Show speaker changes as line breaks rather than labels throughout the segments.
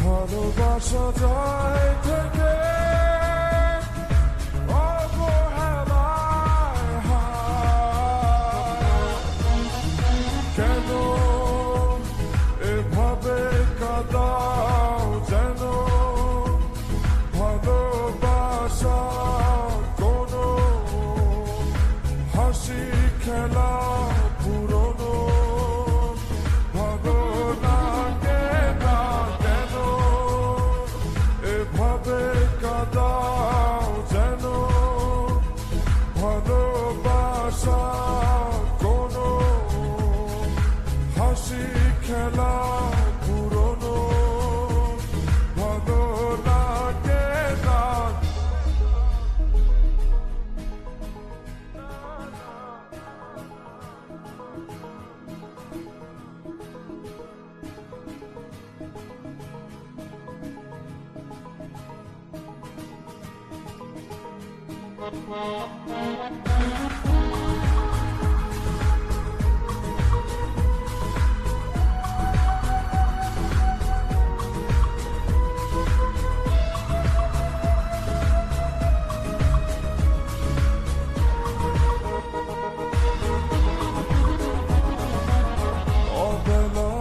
ভালোবাসা যায় থেকে অবহেলায় কেন এভাবে কাঁদাও যেন ভালোবাসা কোনো হাসি খেলা পুরনো কাঁদাও যেন ভালোবাসা কোনো হাসি খেলা পুরনো ভালো লাগে না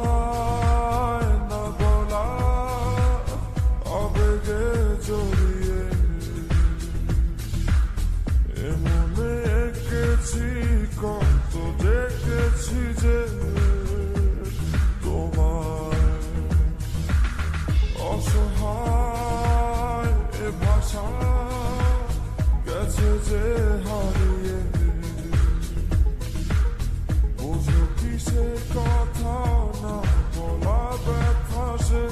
অবেলায় না বলা আবেগে জড়িয়ে এমনে এঁকেছি কত দেখেছি যে তোমায় অসহায় এ ভাষা গেছে যে হারিয়ে বুঝো কি সে কথা না বলা ব্যথা সে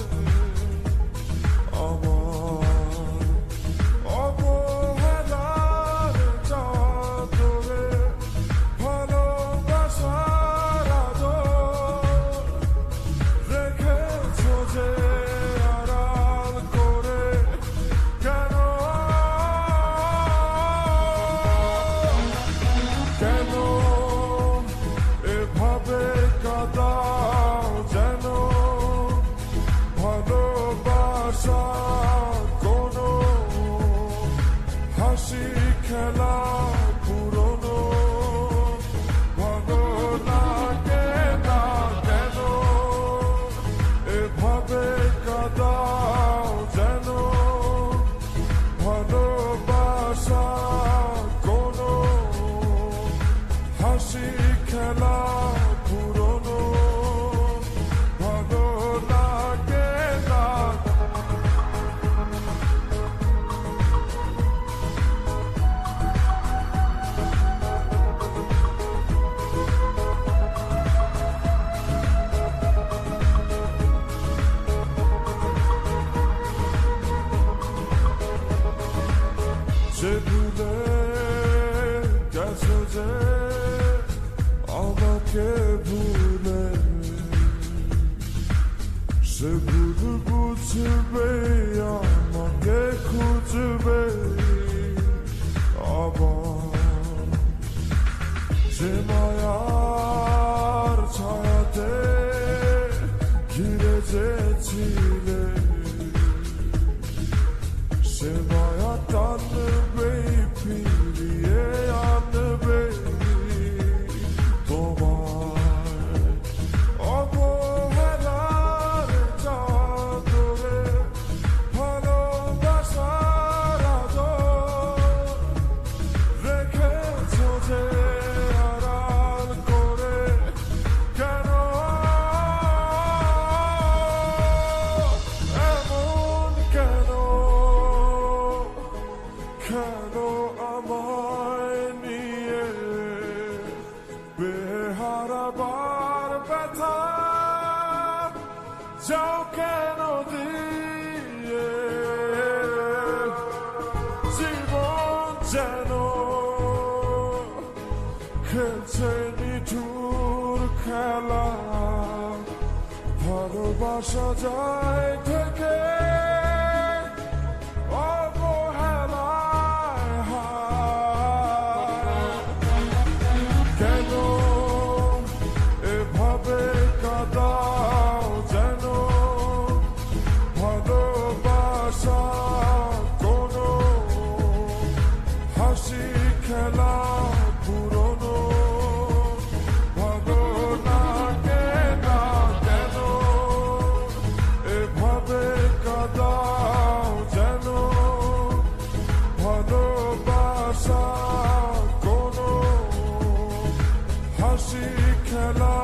আমার অবহেলার চাদরে ভালোবাসার আদর রেখেছো যে আড়াল করে কেন কেন এভাবে কাঁদাও যেন ভালোবাসা কোনো হাসি খেলা পুরনো ভালো লাগে না কেন এভাবে কাঁদাও যেন ভালোবাসা কোনো হাসি খেলা পুরনো ভালো লাগে না যে ভুলে গেছো যে আমাকে ভুলে সে ভুল বুঝবে আমাকে খুঁজবে আবার যে মায়ার ছায়াতে ঘিরে যেছিলে সে মায়া টানবে ফিরিয়ে আনবে তোমার হারাবার ব্যথা যাও কেন দিয়ে জীবন যেন খেলছে নিঠুর খেলা ভালোবাসা যায় থেকে অবহেলায় হায়। কেন এভাবে কাঁদাও যেন ভালোবাসা কোনো হাসি খেলা পুরনো ভাবনাকে না কেন এভাবে কাঁদাও যেন ভালোবাসা কোনো হাসি খেলা